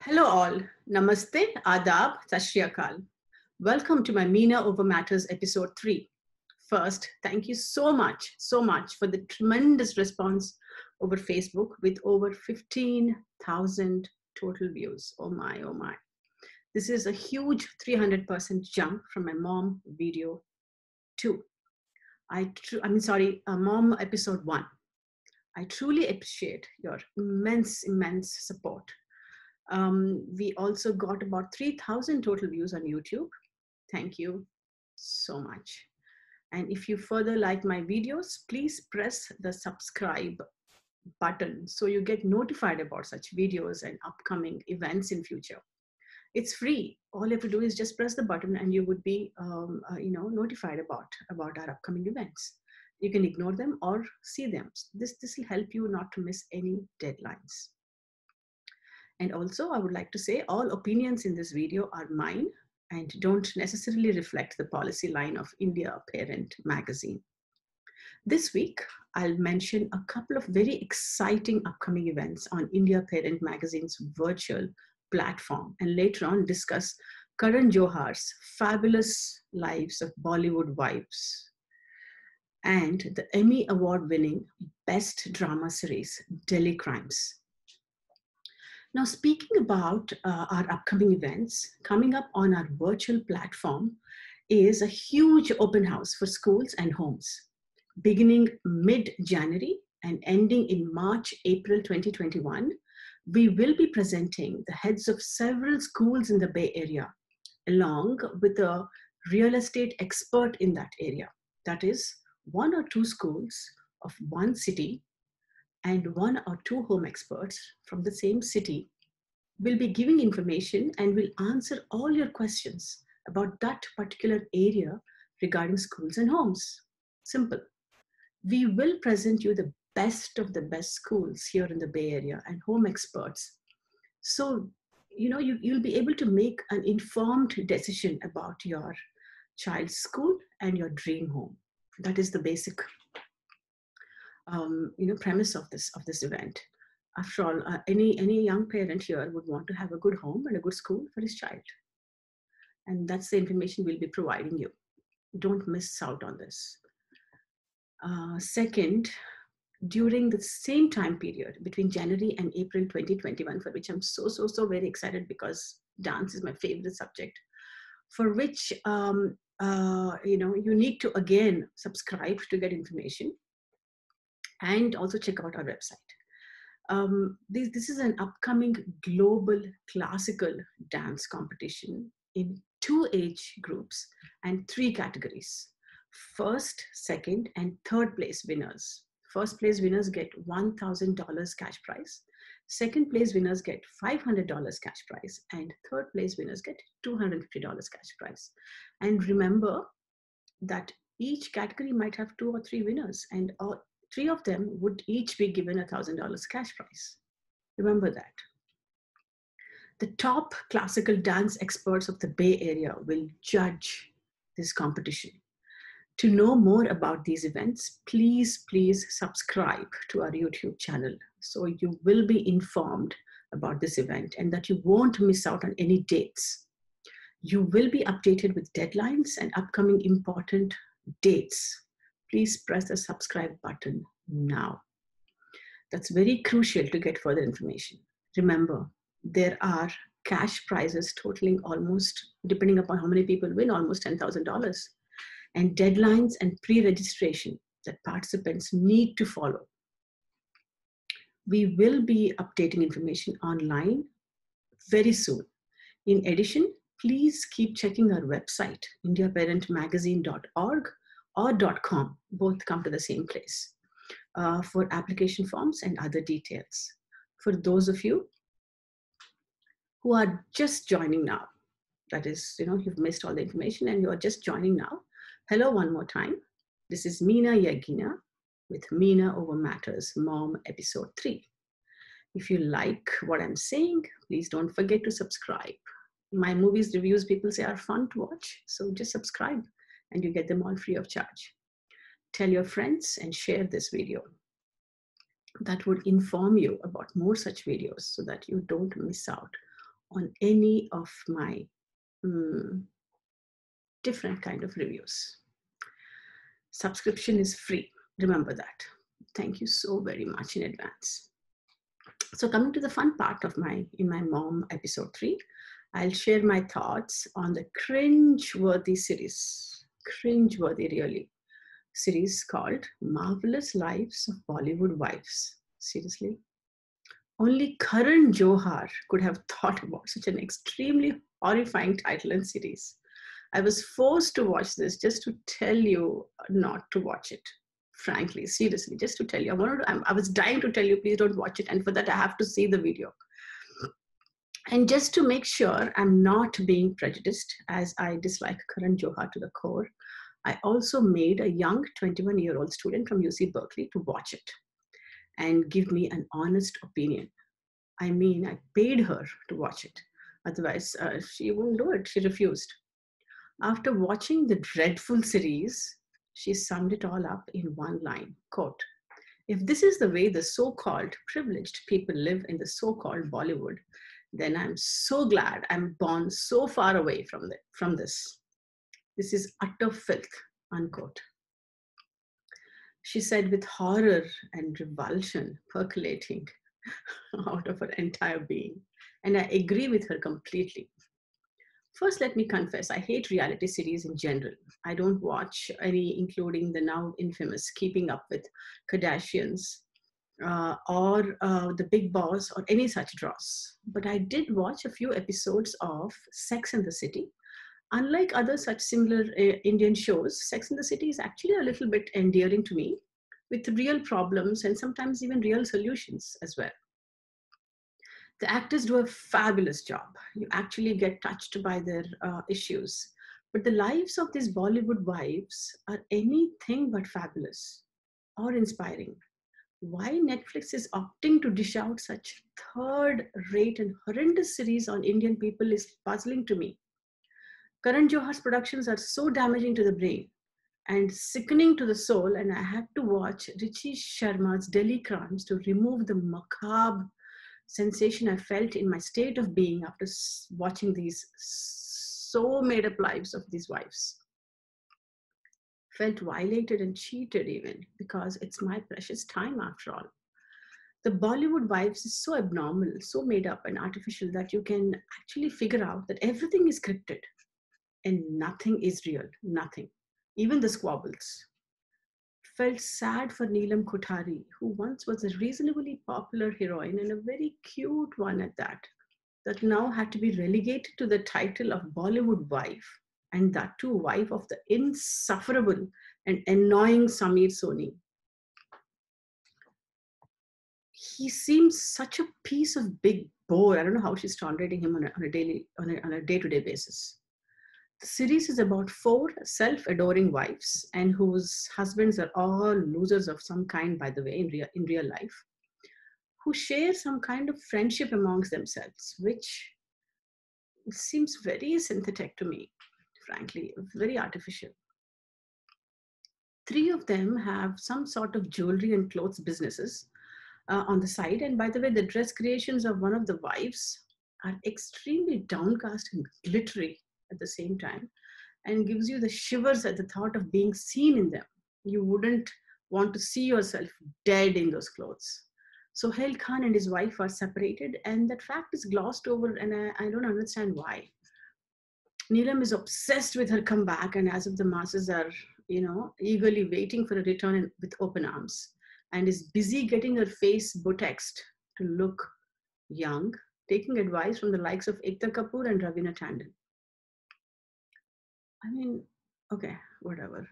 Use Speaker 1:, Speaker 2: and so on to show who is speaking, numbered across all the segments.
Speaker 1: Hello all. Namaste, Adab, Sat Shri Akal. Welcome to my Meena Over Matters episode 3. First, thank you so much for the tremendous response over Facebook with over 15,000 total views. Oh my, oh my. This is a huge 300% jump from my mom video 2. Mom episode 1. I truly appreciate your immense support. We also got about 3,000 total views on YouTube. Thank you so much. And if you further like my videos, please press the subscribe button so you get notified about such videos and upcoming events in future. It's free. All you have to do is just press the button and you would be notified about our upcoming events. You can ignore them or see them. This will help you not to miss any deadlines. And also, I would like to say all opinions in this video are mine and don't necessarily reflect the policy line of India Parent magazine. This week, I'll mention a couple of very exciting upcoming events on India Parent magazine's virtual platform, and later on discuss Karan Johar's fabulous lives of Bollywood wives and the Emmy Award winning Best Drama Series, Delhi Crimes. Now, speaking about our upcoming events, coming up on our virtual platform is a huge open house for schools and homes. Beginning mid-January and ending in March, April 2021, we will be presenting the heads of several schools in the Bay Area, along with a real estate expert in that area. That is, 1 or 2 schools of one city and 1 or 2 home experts from the same city will be giving information and will answer all your questions about that particular area regarding schools and homes. Simple. We will present you the best of the best schools here in the Bay Area and home experts. So, you'll be able to make an informed decision about your child's school and your dream home. That is the basic premise of this event. After all, any young parent here would want to have a good home and a good school for his child. And that's the information we'll be providing you. Don't miss out on this. Second, during the same time period between January and April 2021, for which I'm so very excited because dance is my favorite subject, for which you need to again subscribe to get information and also check out our website. This is an upcoming global classical dance competition in 2 age groups and 3 categories. First, second, and third place winners. First place winners get $1,000 cash prize. Second place winners get $500 cash prize. And third place winners get $250 cash prize. And remember that each category might have 2 or 3 winners, and 3 of them would each be given $1,000 cash prize. Remember that. The top classical dance experts of the Bay Area will judge this competition. To know more about these events, please subscribe to our YouTube channel so you will be informed about this event and that you won't miss out on any dates. You will be updated with deadlines and upcoming important dates. Please press the subscribe button now. That's very crucial to get further information. Remember, there are cash prizes totaling almost, depending upon how many people win, almost $10,000. And deadlines and pre-registration that participants need to follow. We will be updating information online very soon. In addition, please keep checking our website, indiaparentmagazine.org or .com, both come to the same place, for application forms and other details. For those of you who are just joining now, that is, you've missed all the information and you are just joining now, hello one more time. This is Meena Yagina with Meena Over Matters, Mom episode 3. If you like what I'm saying, please don't forget to subscribe. My movies reviews, people say, are fun to watch. So just subscribe and you get them all free of charge. Tell your friends and share this video. That would inform you about more such videos so that you don't miss out on any of my different kind of reviews. Subscription is free. Remember that. Thank you so very much in advance. So coming to the fun part of in my mom episode 3, I'll share my thoughts on the cringeworthy series. Cringeworthy really. Series called Marvelous Lives of Bollywood Wives. Seriously? Only Karan Johar could have thought about such an extremely horrifying title and series. I was forced to watch this just to tell you not to watch it. Frankly, seriously, just to tell you. I was dying to tell you, please don't watch it. And for that, I have to see the video. And just to make sure I'm not being prejudiced, as I dislike Karan Johar to the core, I also made a young 21-year-old student from UC Berkeley to watch it and give me an honest opinion. I mean, I paid her to watch it. Otherwise, she wouldn't do it. She refused. After watching the dreadful series, she summed it all up in one line, quote, "If this is the way the so-called privileged people live in the so-called Bollywood, then I'm so glad I'm born so far away from this. This is utter filth," unquote. She said with horror and revulsion percolating out of her entire being. And I agree with her completely. First, let me confess, I hate reality series in general. I don't watch any, including the now infamous Keeping Up with Kardashians or The Big Boss or any such dross. But I did watch a few episodes of Sex and the City. Unlike other such similar Indian shows, Sex and the City is actually a little bit endearing to me, with real problems and sometimes even real solutions as well. The actors do a fabulous job. You actually get touched by their issues. But the lives of these Bollywood wives are anything but fabulous or inspiring. Why Netflix is opting to dish out such third-rate and horrendous series on Indian people is puzzling to me. Karan Johar's productions are so damaging to the brain and sickening to the soul, and I had to watch Richie Sharma's Delhi Crimes to remove the macabre sensation I felt in my state of being after watching these so made up lives of these wives. Felt violated and cheated even, because it's my precious time after all. The Bollywood wives is so abnormal, so made up and artificial that you can actually figure out that everything is scripted and nothing is real, nothing, even the squabbles. Felt sad for Neelam Kothari, who once was a reasonably popular heroine and a very cute one at that now had to be relegated to the title of Bollywood wife, and that too wife of the insufferable and annoying Samir Soni. He seems such a piece of big bore. I don't know how she's tolerating him on a day-to-day basis. The series is about 4 self-adoring wives and whose husbands are all losers of some kind, by the way, in real life, who share some kind of friendship amongst themselves, which seems very synthetic to me, frankly, very artificial. 3 of them have some sort of jewelry and clothes businesses on the side. And by the way, the dress creations of one of the wives are extremely downcast and glittery at the same time, and gives you the shivers at the thought of being seen in them. You wouldn't want to see yourself dead in those clothes. Sohail Khan and his wife are separated, and that fact is glossed over, and I don't understand why. Neelam is obsessed with her comeback, and as if the masses are, eagerly waiting for a return with open arms, and is busy getting her face botoxed to look young, taking advice from the likes of Ekta Kapoor and Ravina Tandon. I mean, okay, whatever.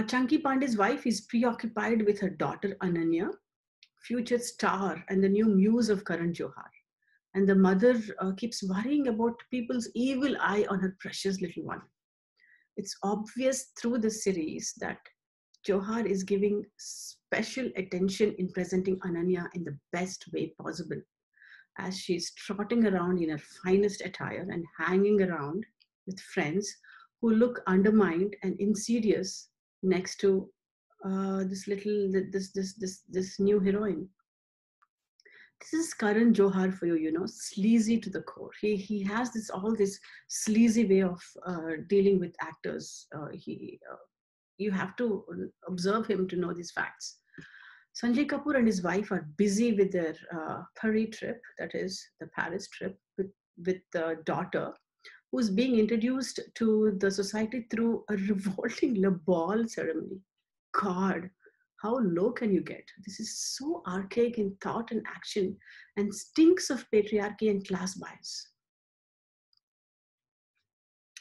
Speaker 1: Chunky Pandey's wife is preoccupied with her daughter Ananya, future star and the new muse of Karan Johar. And the mother keeps worrying about people's evil eye on her precious little one. It's obvious through the series that Johar is giving special attention in presenting Ananya in the best way possible, as she's trotting around in her finest attire and hanging around with friends who look undermined and insidious next to this new heroine. This is Karan Johar for you, sleazy to the core. He has this sleazy way of dealing with actors. You have to observe him to know these facts. Sanjay Kapoor and his wife are busy with their Paris trip, that is the Paris trip, with the daughter, who's being introduced to the society through a revolting Le Ball ceremony. God, how low can you get? This is so archaic in thought and action and stinks of patriarchy and class bias.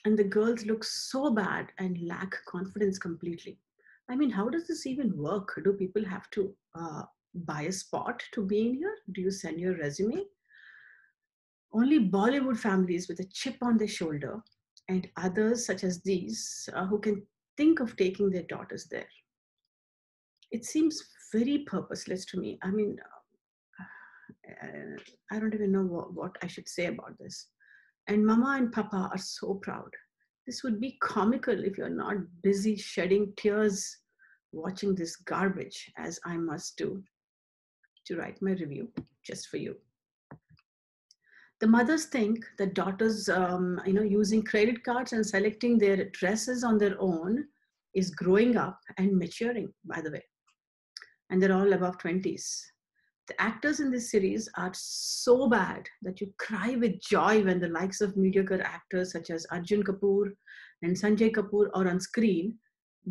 Speaker 1: And the girls look so bad and lack confidence completely. I mean, how does this even work? Do people have to buy a spot to be in here? Do you send your resume? Only Bollywood families with a chip on their shoulder and others such as these who can think of taking their daughters there. It seems very purposeless to me. I mean, I don't even know what I should say about this. And Mama and Papa are so proud. This would be comical if you're not busy shedding tears watching this garbage, as I must do to write my review just for you. The mothers think that daughters, using credit cards and selecting their dresses on their own is growing up and maturing, by the way. And they're all above 20s. The actors in this series are so bad that you cry with joy when the likes of mediocre actors such as Arjun Kapoor and Sanjay Kapoor are on screen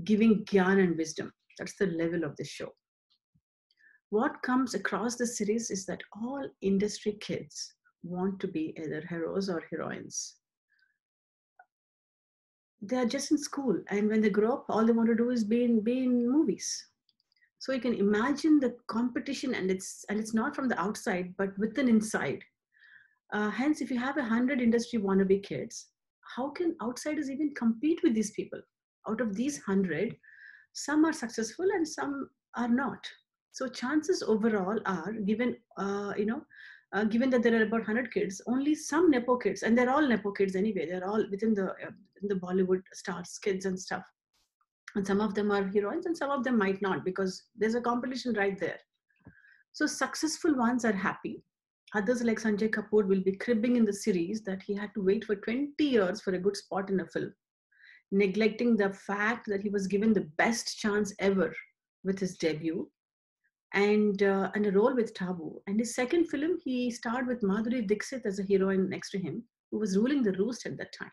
Speaker 1: giving gyan and wisdom. That's the level of the show. What comes across the series is that all industry kids want to be either heroes or heroines. They are just in school, and when they grow up, all they want to do is be in movies. So you can imagine the competition, and it's not from the outside, but within inside. Hence, if you have 100 industry wannabe kids, how can outsiders even compete with these people? Out of these 100, some are successful and some are not. So chances overall are given that there are about 100 kids, only some nepo kids, and they're all nepo kids anyway. They're all within the Bollywood stars, kids and stuff. And some of them are heroines and some of them might not, because there's a competition right there. So successful ones are happy. Others like Sanjay Kapoor will be cribbing in the series that he had to wait for 20 years for a good spot in a film, neglecting the fact that he was given the best chance ever with his debut and a role with Tabu. And his second film, he starred with Madhuri Dixit as a heroine next to him, who was ruling the roost at that time.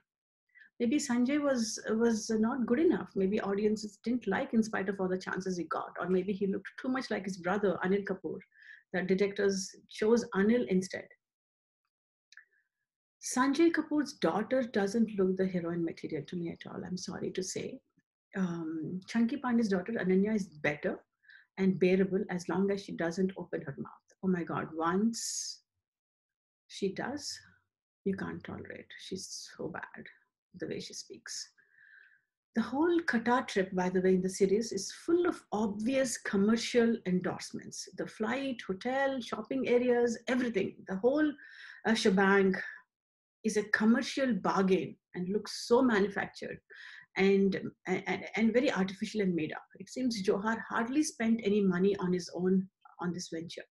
Speaker 1: Maybe Sanjay was not good enough. Maybe audiences didn't like in spite of all the chances he got. Or maybe he looked too much like his brother, Anil Kapoor, that directors chose Anil instead. Sanjay Kapoor's daughter doesn't look the heroine material to me at all, I'm sorry to say. Chunky Pandey's daughter, Ananya, is better and bearable as long as she doesn't open her mouth. Oh my God, once she does, you can't tolerate. She's so bad, the way she speaks. The whole Qatar trip, by the way, in the series is full of obvious commercial endorsements. The flight, hotel, shopping areas, everything. The whole shebang is a commercial bargain and looks so manufactured and very artificial and made up. It seems Johar hardly spent any money on his own on this venture.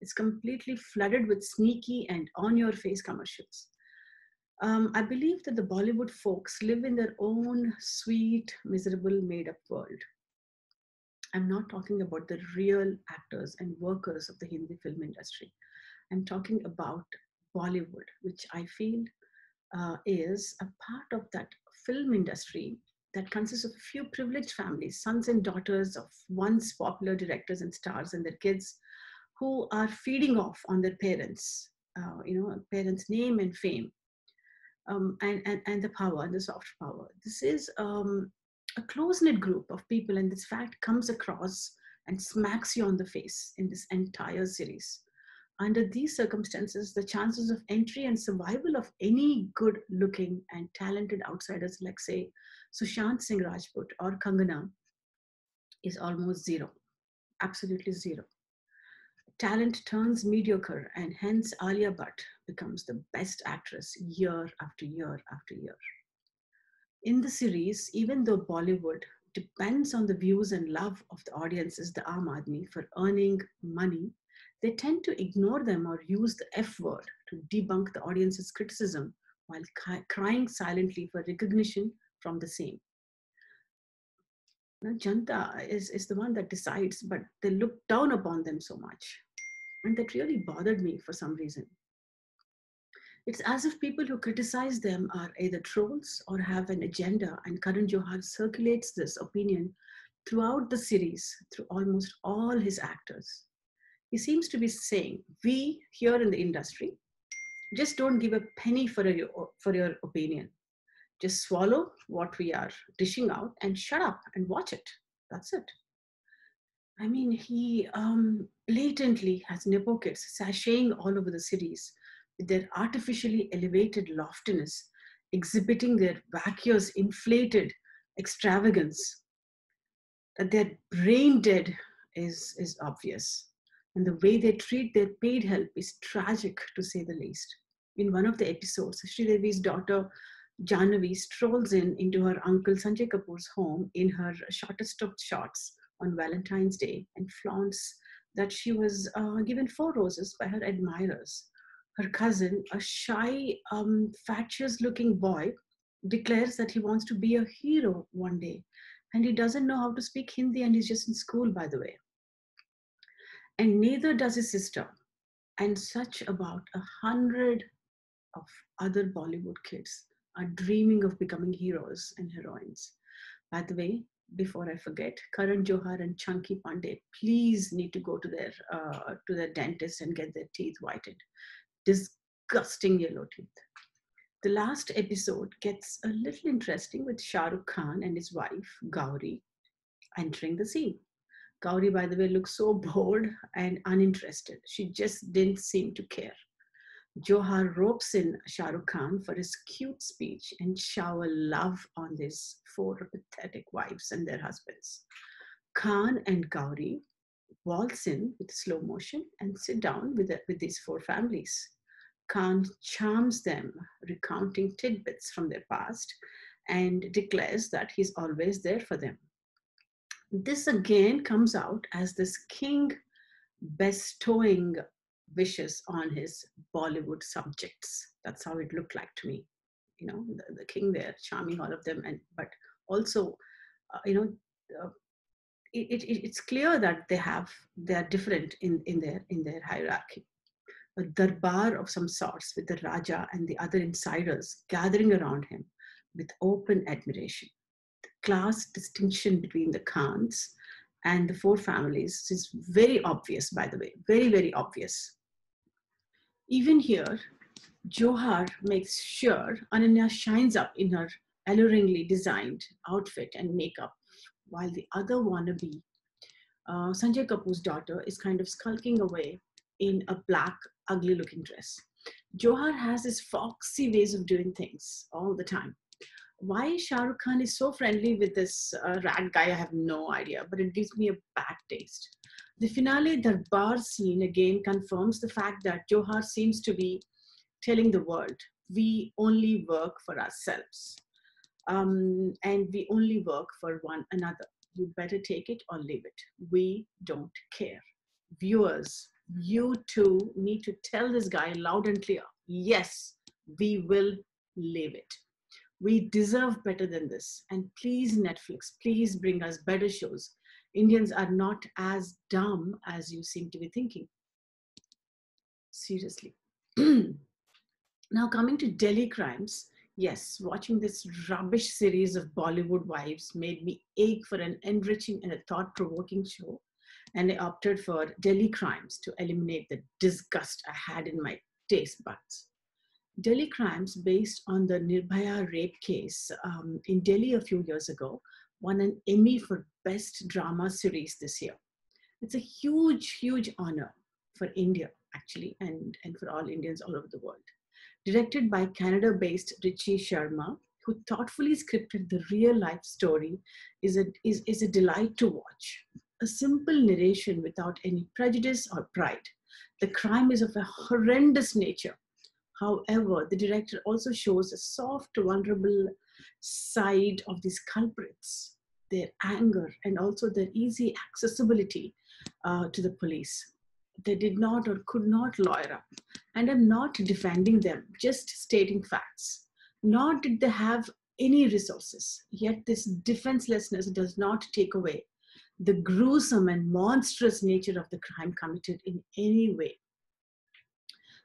Speaker 1: It's completely flooded with sneaky and on-your-face commercials. I believe that the Bollywood folks live in their own sweet, miserable, made-up world. I'm not talking about the real actors and workers of the Hindi film industry. I'm talking about Bollywood, which I feel is a part of that film industry that consists of a few privileged families, sons and daughters of once popular directors and stars and their kids, who are feeding off on their parents, parents' name and fame, and the power and the soft power. This is a close-knit group of people, and this fact comes across and smacks you on the face in this entire series. Under these circumstances, the chances of entry and survival of any good-looking and talented outsiders like, say, Sushant Singh Rajput or Kangana is almost zero, absolutely zero. Talent turns mediocre, and hence Alia Bhatt becomes the best actress year after year after year. In the series, even though Bollywood depends on the views and love of the audiences, the Aam Aadmi, for earning money, They tend to ignore them or use the F word to debunk the audience's criticism while crying silently for recognition from the same. Now, Janta is the one that decides, but they look down upon them so much. And that really bothered me for some reason. It's as if people who criticize them are either trolls or have an agenda, and Karan Johar circulates this opinion throughout the series through almost all his actors. He seems to be saying, we here in the industry just don't give a penny for your opinion. Just swallow what we are dishing out and shut up and watch it. That's it. I mean, he blatantly has Nepo kids sashaying all over the cities with their artificially elevated loftiness, exhibiting their vacuous, inflated extravagance. That they're brain dead is obvious. And the way they treat their paid help is tragic, to say the least. In one of the episodes, Sridevi's daughter Jahnavi strolls into her uncle Sanjay Kapoor's home in her shortest of shorts on Valentine's Day and flaunts that she was given 4 roses by her admirers. Her cousin, a shy, fatuous-looking boy, declares that he wants to be a hero one day, and he doesn't know how to speak Hindi, and he's just in school, by the way. And neither does his sister. And such about 100 of other Bollywood kids are dreaming of becoming heroes and heroines. By the way, before I forget, Karan Johar and Chunky Pandey, please need to go to their dentist and get their teeth whitened. Disgusting yellow teeth. The last episode gets a little interesting with Shah Rukh Khan and his wife Gauri entering the scene. Gauri, by the way, looks so bored and uninterested. She just didn't seem to care. Johar ropes in Shah Rukh Khan for his cute speech and shower love on these 4 pathetic wives and their husbands. Khan and Gauri waltz in with slow motion and sit down with these 4 families. Khan charms them, recounting tidbits from their past, and declares that he's always there for them. This again comes out as this king bestowing wishes on his Bollywood subjects. That's how it looked like to me. You know, the king there charming all of them, but also, it's clear that they are different in their hierarchy. A darbar of some sorts with the Raja and the other insiders gathering around him with open admiration. The class distinction between the Khans and the 4 families is very obvious, by the way, very, very obvious. Even here, Johar makes sure Ananya shines up in her alluringly designed outfit and makeup, while the other wannabe, Sanjay Kapoor's daughter, is kind of skulking away in a black, ugly-looking dress. Johar has his foxy ways of doing things all the time. Why Shah Rukh Khan is so friendly with this rat guy, I have no idea, but it gives me a bad taste. The finale Darbar scene again confirms the fact that Johar seems to be telling the world, we only work for ourselves, and we only work for one another. You better take it or leave it. We don't care. Viewers, you too need to tell this guy loud and clear, yes, we will leave it. We deserve better than this. And please, Netflix, please bring us better shows. Indians are not as dumb as you seem to be thinking. Seriously. Now, coming to Delhi crimes, yes, watching this rubbish series of Bollywood wives made me ache for an enriching and a thought-provoking show. And I opted for Delhi crimes to eliminate the disgust I had in my taste buds. Delhi crimes, based on the Nirbhaya rape case in Delhi a few years ago, won an Emmy for Best Drama Series this year. It's a huge, huge honor for India, actually, and for all Indians all over the world. Directed by Canada-based Richie Sharma, who thoughtfully scripted the real-life story, is a delight to watch. A simple narration without any prejudice or pride. The crime is of a horrendous nature. However, the director also shows a soft, vulnerable side of these culprits, their anger, and also their easy accessibility to the police. They did not or could not lawyer up. And I'm not defending them, just stating facts. Nor did they have any resources. Yet this defenselessness does not take away the gruesome and monstrous nature of the crime committed in any way.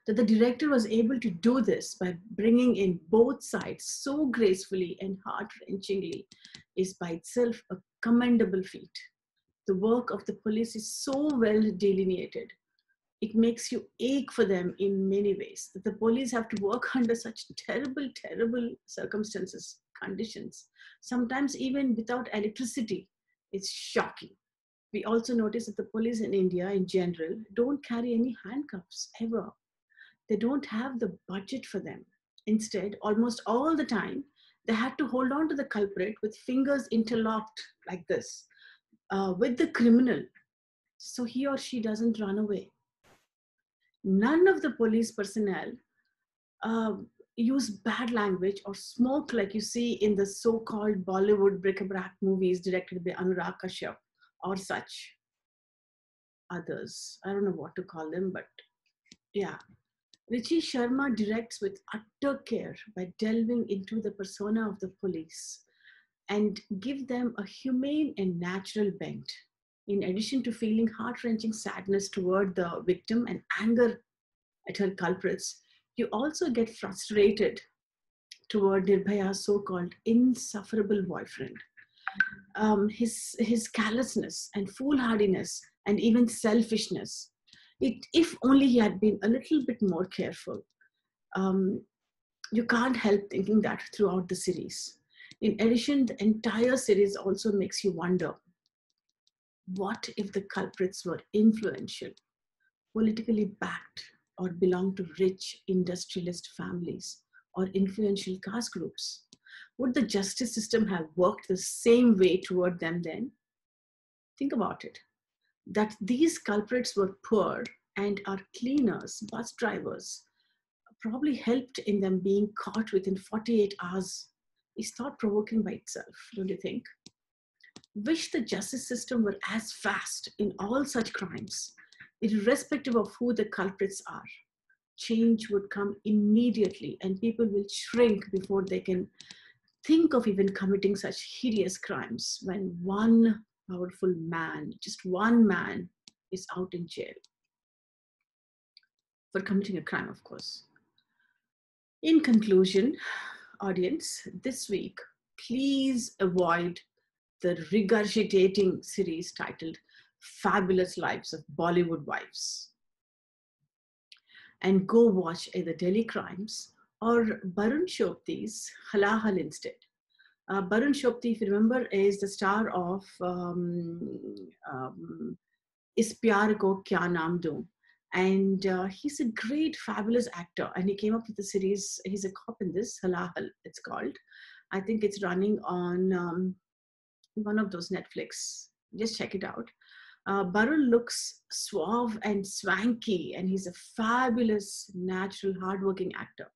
Speaker 1: That the director was able to do this by bringing in both sides so gracefully and heart-wrenchingly is by itself a commendable feat. The work of the police is so well delineated. It makes you ache for them in many ways. That the police have to work under such terrible, terrible circumstances, conditions, sometimes even without electricity. It's shocking. We also notice that the police in India in general don't carry any handcuffs ever. They don't have the budget for them. Instead, almost all the time, they had to hold on to the culprit with fingers interlocked like this, with the criminal, so he or she doesn't run away. None of the police personnel use bad language or smoke like you see in the so-called Bollywood bric-a-brac movies directed by Anurag Kashyap or such others. I don't know what to call them, but yeah. Richie Sharma directs with utter care by delving into the persona of the police and give them a humane and natural bent. In addition to feeling heart-wrenching sadness toward the victim and anger at her culprits, you also get frustrated toward Nirbhaya's so-called insufferable boyfriend. His callousness and foolhardiness and even selfishness. If only he had been a little bit more careful. You can't help thinking that throughout the series. In addition, the entire series also makes you wonder, what if the culprits were influential, politically backed, or belonged to rich industrialist families or influential caste groups? Would the justice system have worked the same way toward them then? Think about it. That these culprits were poor and are cleaners, bus drivers, probably helped in them being caught within 48 hours is thought-provoking by itself, don't you think? Wish the justice system were as fast in all such crimes, irrespective of who the culprits are. Change would come immediately and people will shrink before they can think of even committing such hideous crimes when one powerful man, just one man, is out in jail for committing a crime, of course. In conclusion, audience, this week, please avoid the regurgitating series titled Fabulous Lives of Bollywood Wives, and go watch either Delhi Crimes or Barun Shobti's Halahal instead. Barun Shobti, if you remember, is the star of Is Pyar Ko Kya Naam Do. And he's a great, fabulous actor. And he came up with the series. He's a cop in this, Halahal, it's called. I think it's running on one of those Netflix. Just check it out. Barun looks suave and swanky, and he's a fabulous, natural, hardworking actor.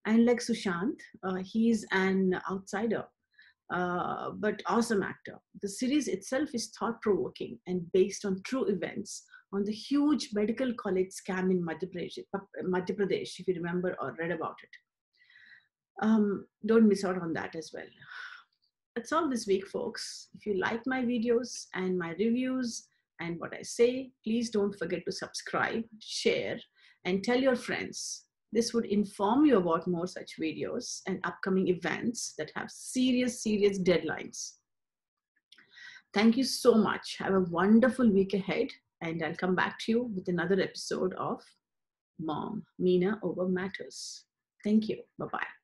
Speaker 1: And like Sushant, he's an outsider, but awesome actor. The series itself is thought-provoking and based on true events on the huge medical college scam in Madhya Pradesh, if you remember or read about it. Don't miss out on that as well. That's all this week, folks. If you like my videos and my reviews and what I say, please don't forget to subscribe, share, and tell your friends. This would inform you about more such videos and upcoming events that have serious, serious deadlines. Thank you so much. Have a wonderful week ahead, and I'll come back to you with another episode of Mom, Meena Over Matters. Thank you. Bye-bye.